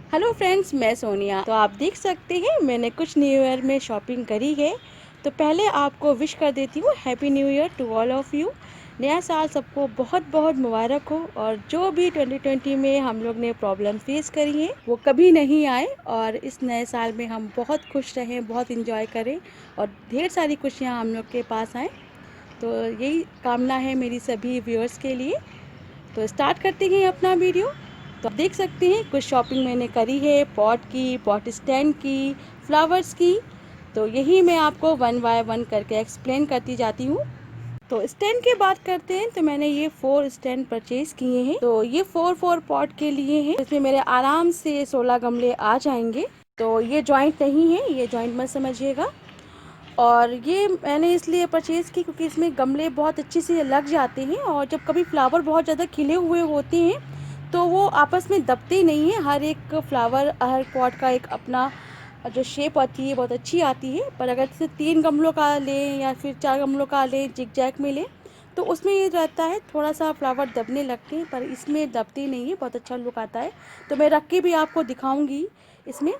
Hello friends, मैं सोनिया। तो आप देख सकते हैं मैंने कुछ न्यू ईयर में शॉपिंग करी है। तो पहले आपको विश कर देती हूँ happy new year to all of you. नया साल सबको बहुत बहुत मुबारक हो और जो भी 2020 में हम लोग ने प्रॉब्लम फेस करी है वो कभी नहीं आए और इस नए साल में हम बहुत खुश रहें, बहुत इंजॉय करें और ढेर सारी खुशियाँ हम लोग के पास आएँ। तो यही कामना है मेरी सभी व्यूअर्स के लिए। तो स्टार्ट करते हैं अपना वीडियो। तो आप देख सकते हैं कुछ शॉपिंग मैंने करी है, पॉट की, पॉट स्टैंड की, फ्लावर्स की। तो यही मैं आपको वन बाय वन करके एक्सप्लेन करती जाती हूँ। तो स्टैंड की बात करते हैं तो मैंने ये 4 स्टैंड परचेज किए हैं। तो ये 4 पॉट के लिए हैं। इसमें मेरे आराम से 16 गमले आ जाएंगे। तो ये जॉइंट नहीं है, ये जॉइंट मत समझिएगा। और ये मैंने इसलिए परचेज़ की क्योंकि इसमें गमले बहुत अच्छे से लग जाते हैं और जब कभी फ्लावर बहुत ज़्यादा खिले हुए होते हैं तो वो आपस में दबते नहीं हैं। हर एक फ्लावर, हर पॉट का एक अपना जो शेप आती है बहुत अच्छी आती है। पर अगर जैसे 3 गमलों का लें या फिर 4 गमलों का लें, जिग जैग में लें, तो उसमें ये रहता है थोड़ा सा फ्लावर दबने लगते हैं, पर इसमें दबते नहीं है, बहुत अच्छा लुक आता है। तो मैं रख के भी आपको दिखाऊंगी इसमें।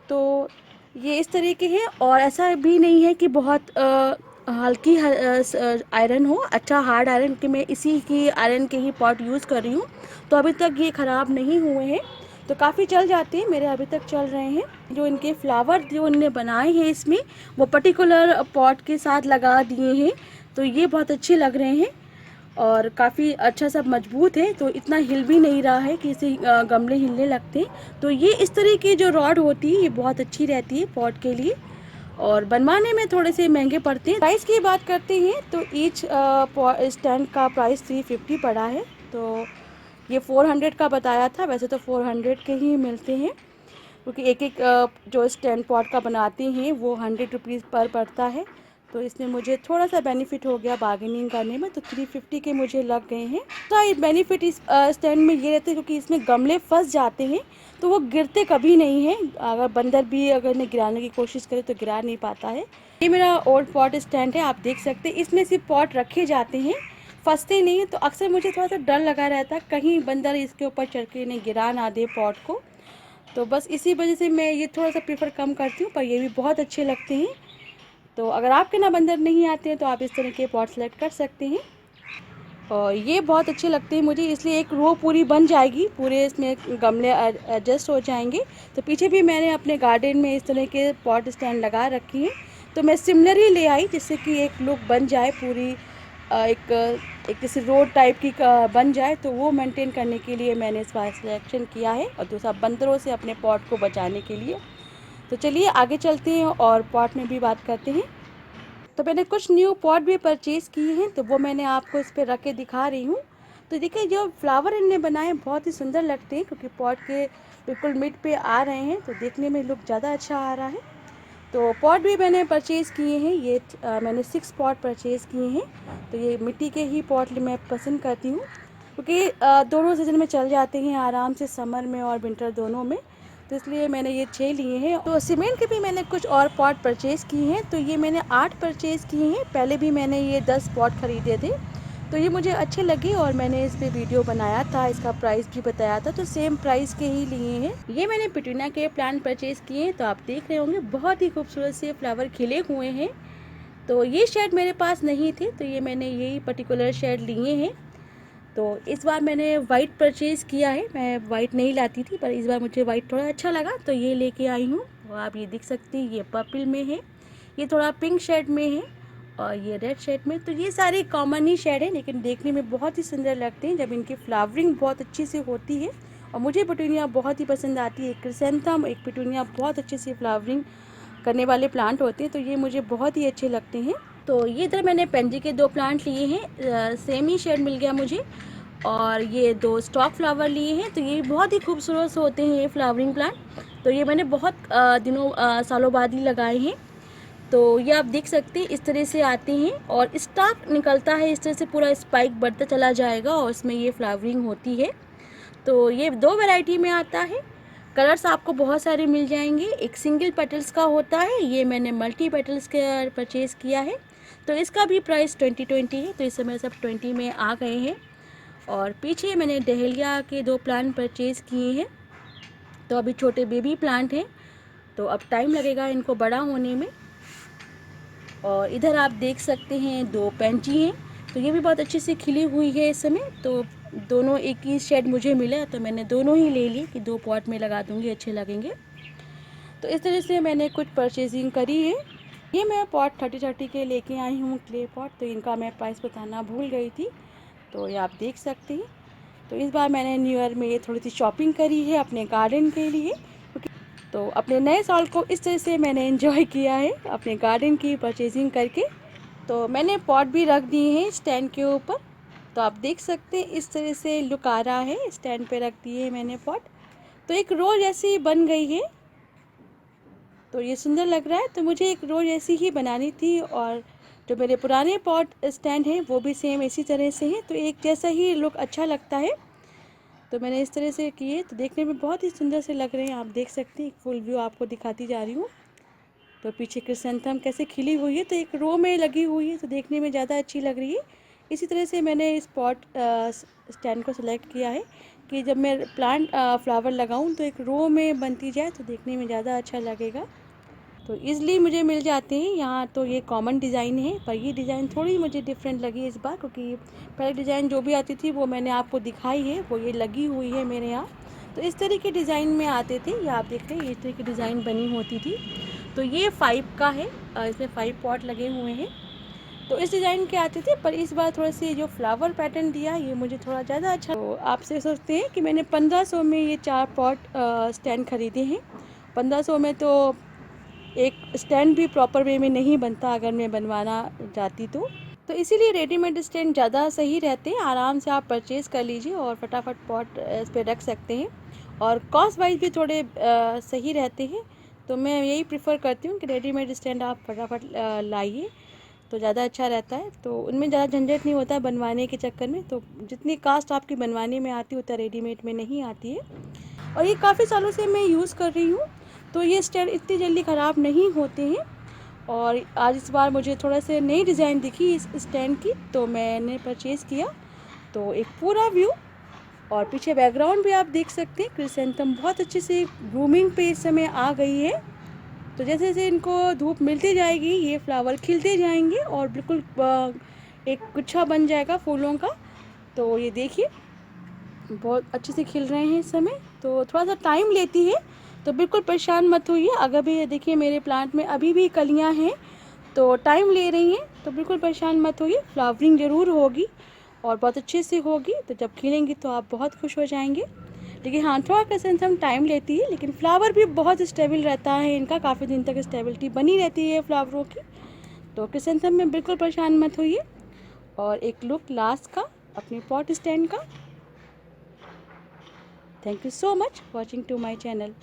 तो ये इस तरह के हैं और ऐसा भी नहीं है कि बहुत हल्की आयरन हो, अच्छा हार्ड आयरन कि मैं इसी की आयरन के ही पॉट यूज़ कर रही हूँ। तो अभी तक ये ख़राब नहीं हुए हैं, तो काफ़ी चल जाते हैं मेरे, अभी तक चल रहे हैं। जो इनके फ्लावर जो उनने बनाए हैं इसमें वो पर्टिकुलर पॉट के साथ लगा दिए हैं, तो ये बहुत अच्छे लग रहे हैं और काफ़ी अच्छा सा मजबूत है। तो इतना हिल भी नहीं रहा है कि इसे गमले हिलने लगते हैं। तो ये इस तरह की जो रॉड होती है ये बहुत अच्छी रहती है पॉट के लिए और बनवाने में थोड़े से महंगे पड़ते हैं। प्राइस की बात करते हैं तो ईच स्टैंड का प्राइस 350 पड़ा है। तो ये 400 का बताया था, वैसे तो 400 के ही मिलते हैं क्योंकि एक एक जो स्टैंड पॉट का बनाते हैं वो 100 रुपीज़ पर पड़ता है। तो इसमें मुझे थोड़ा सा बेनिफिट हो गया बार्गेनिंग करने में, तो 350 के मुझे लग गए हैं। तो ये बेनिफिट इस स्टैंड में ये रहते हैं क्योंकि इसमें गमले फंस जाते हैं तो वो गिरते कभी नहीं हैं। अगर बंदर भी अगर इन्हें गिराने की कोशिश करे तो गिरा नहीं पाता है। ये मेरा ओल्ड पॉट स्टैंड है, आप देख सकते हैं। इसमें सिर्फ पॉट रखे जाते हैं, फंसते नहीं हैं। तो अक्सर मुझे थोड़ा सा डर लगा रहता है कहीं बंदर इसके ऊपर चढ़ के इन्हें गिरा ना दे पॉट को। तो बस इसी वजह से मैं ये थोड़ा सा प्रेफर कम करती हूँ, पर ये भी बहुत अच्छे लगते हैं। तो अगर आपके ना बंदर नहीं आते हैं तो आप इस तरह के पॉट सेलेक्ट कर सकते हैं और ये बहुत अच्छे लगते हैं मुझे, इसलिए एक रो पूरी बन जाएगी, पूरे इसमें गमले एडजस्ट हो जाएंगे। तो पीछे भी मैंने अपने गार्डन में इस तरह के पॉट स्टैंड लगा रखी हैं। तो मैं सिमिलर ही ले आई जिससे कि एक लुक बन जाए पूरी, एक जैसे रोड टाइप की बन जाए। तो वो मेंटेन करने के लिए मैंने इसका सिलेक्शन किया है और दूसरा बंदरों से अपने पॉट को बचाने के लिए। तो चलिए आगे चलते हैं और पॉट में भी बात करते हैं। तो मैंने कुछ न्यू पॉट भी परचेज़ किए हैं, तो वो मैंने आपको इस पे रख के दिखा रही हूँ। तो देखिए जो फ्लावर इनने बनाए बहुत ही सुंदर लगते हैं क्योंकि पॉट के बिल्कुल मिड पे आ रहे हैं, तो देखने में लुक ज़्यादा अच्छा आ रहा है। तो पॉट भी मैंने परचेज़ किए हैं, ये मैंने 6 पॉट परचेज़ किए हैं। तो ये मिट्टी के ही पॉट मैं पसंद करती हूँ क्योंकि दोनों सीज़न में चल जाते हैं आराम से, समर में और विंटर दोनों में। तो इसलिए मैंने ये 6 लिए हैं। तो सीमेंट के भी मैंने कुछ और पॉट परचेज़ किए हैं। तो ये मैंने 8 परचेज़ किए हैं, पहले भी मैंने ये 10 पॉट ख़रीदे थे। तो ये मुझे अच्छे लगे और मैंने इस पे वीडियो बनाया था, इसका प्राइस भी बताया था, तो सेम प्राइस के ही लिए हैं। ये मैंने पिटूनिया के प्लांट परचेज़ किए हैं। तो आप देख रहे होंगे बहुत ही खूबसूरत से फ्लावर खिले हुए हैं। तो ये शेड मेरे पास नहीं थे, तो ये मैंने यही पर्टिकुलर शेड लिए हैं। तो इस बार मैंने वाइट परचेज़ किया है, मैं वाइट नहीं लाती थी पर इस बार मुझे वाइट थोड़ा अच्छा लगा तो ये लेके आई हूँ। तो आप ये देख सकते हैं ये पर्पल में है, ये थोड़ा पिंक शेड में है और ये रेड शेड में। तो ये सारे कॉमन ही शेड है लेकिन देखने में बहुत ही सुंदर लगते हैं जब इनकी फ्लावरिंग बहुत अच्छी से होती है। और मुझे पिटूनिया बहुत ही पसंद आती है, एक क्रिसेंथम एक पिटूनिया बहुत अच्छे से फ्लावरिंग करने वाले प्लांट होते हैं, तो ये मुझे बहुत ही अच्छे लगते हैं। तो ये इधर मैंने पेंजी के 2 प्लांट लिए हैं, सेम ही शेड मिल गया मुझे। और ये 2 स्टॉक फ्लावर लिए हैं, तो ये बहुत ही खूबसूरत होते हैं ये फ्लावरिंग प्लांट। तो ये मैंने बहुत सालों बाद ही लगाए हैं। तो ये आप देख सकते हैं इस तरह से आते हैं और स्टॉक निकलता है, इस तरह से पूरा स्पाइक बढ़ता चला जाएगा और इसमें ये फ्लावरिंग होती है। तो ये 2 वैरायटी में आता है, कलर्स आपको बहुत सारे मिल जाएंगे। एक सिंगल पेटल्स का होता है, ये मैंने मल्टी पेटल्स का परचेज़ किया है। तो इसका भी प्राइस 20 है, तो इस समय सब 20 में आ गए हैं। और पीछे मैंने डहेलिया के 2 प्लांट परचेज़ किए हैं। तो अभी छोटे बेबी प्लांट हैं, तो अब टाइम लगेगा इनको बड़ा होने में। और इधर आप देख सकते हैं 2 पेंची हैं, तो ये भी बहुत अच्छे से खिली हुई है इस समय। तो दोनों एक ही शेड मुझे मिला, तो मैंने दोनों ही ले लिए कि 2 पॉट में लगा दूँगी, अच्छे लगेंगे। तो इस तरह से मैंने कुछ परचेजिंग करी है। ये मैं पॉट 30 के लेके आई हूँ, क्ले पॉट। तो इनका मैं प्राइस बताना भूल गई थी, तो ये आप देख सकते हैं। तो इस बार मैंने न्यू ईयर में ये थोड़ी सी शॉपिंग करी है अपने गार्डन के लिए, क्योंकि तो अपने नए साल को इस तरह से मैंने एंजॉय किया है अपने गार्डन की परचेजिंग करके। तो मैंने पॉट भी रख दिए हैं स्टैंड के ऊपर, तो आप देख सकते हैं इस तरह से लुक आ रहा है। स्टैंड पे रख दिए हैं मैंने पॉट, तो एक रो जैसी बन गई है, तो ये सुंदर लग रहा है। तो मुझे एक रो जैसी ही बनानी थी, और जो मेरे पुराने पॉट स्टैंड हैं वो भी सेम इसी तरह से हैं, तो एक जैसा ही लुक अच्छा लगता है। तो मैंने इस तरह से किए, तो देखने में बहुत ही सुंदर से लग रहे हैं। आप देख सकते हैं, फुल व्यू आपको दिखाती जा रही हूँ। तो पीछे क्रिसेंथम कैसे खिली हुई है, तो एक रो में लगी हुई है, तो देखने में ज़्यादा अच्छी लग रही है। इसी तरह से मैंने इस पॉट स्टैंड को सिलेक्ट किया है कि जब मैं प्लांट फ्लावर लगाऊं तो एक रो में बनती जाए, तो देखने में ज़्यादा अच्छा लगेगा। तो ईज़िली मुझे मिल जाते हैं यहाँ। तो ये कॉमन डिज़ाइन है, पर ये डिज़ाइन थोड़ी मुझे डिफरेंट लगी इस बार, क्योंकि पहले डिज़ाइन जो भी आती थी वो मैंने आपको दिखाई है, वो ये लगी हुई है मेरे यहाँ। तो इस तरह के डिज़ाइन में आते थे, ये आप देख रहे हैं, इस तरह की डिज़ाइन बनी होती थी। तो ये 5 का है, इसमें 5 पॉट लगे हुए हैं। तो इस डिज़ाइन के आते थे, पर इस बार थोड़ा सी जो फ्लावर पैटर्न दिया ये मुझे थोड़ा ज़्यादा अच्छा। तो आपसे सोचते हैं कि मैंने 1500 में ये 4 पॉट स्टैंड खरीदे हैं। 1500 में तो एक स्टैंड भी प्रॉपर वे में नहीं बनता अगर मैं बनवाना चाहती तो इसीलिए रेडीमेड स्टैंड ज़्यादा सही रहते हैं। आराम से आप परचेज़ कर लीजिए और फटाफट पॉट इस पर रख सकते हैं, और कॉस्ट वाइज भी थोड़े सही रहते हैं। तो मैं यही प्रेफर करती हूँ कि रेडीमेड स्टैंड आप फटाफट लाइए, तो ज़्यादा अच्छा रहता है। तो उनमें ज़्यादा झंझट नहीं होता बनवाने के चक्कर में। तो जितनी कास्ट आपकी बनवाने में आती है उतना रेडीमेड में नहीं आती है। और ये काफ़ी सालों से मैं यूज़ कर रही हूँ, तो ये स्टैंड इतनी जल्दी ख़राब नहीं होते हैं। और आज इस बार मुझे थोड़ा से नई डिज़ाइन दिखी इस स्टैंड की, तो मैंने परचेज़ किया। तो एक पूरा व्यू और पीछे बैकग्राउंड भी आप देख सकते हैं। क्रिसेंथम बहुत अच्छे से ब्लूमिंग पे इस समय आ गई है। तो जैसे जैसे इनको धूप मिलती जाएगी ये फ्लावर खिलते जाएंगे और बिल्कुल एक गुच्छा बन जाएगा फूलों का। तो ये देखिए बहुत अच्छे से खिल रहे हैं इस समय। तो थोड़ा सा टाइम लेती है, तो बिल्कुल परेशान मत होइए। अगर भी देखिए मेरे प्लांट में अभी भी कलियां हैं, तो टाइम ले रही हैं, तो बिल्कुल परेशान मत होइए। फ्लावरिंग ज़रूर होगी और बहुत अच्छे से होगी, तो जब खिलेंगी तो आप बहुत खुश हो जाएंगे। लेकिन हाँ, थोड़ा क्रिसेंथम टाइम लेती है, लेकिन फ्लावर भी बहुत स्टेबल रहता है इनका, काफ़ी दिन तक स्टेबिलिटी बनी रहती है फ्लावरों की। तो क्रिसेंथम में बिल्कुल परेशान मत होइए। और एक लुक लास्ट का अपने पॉट स्टैंड का। Thank you so much for watching to my channel.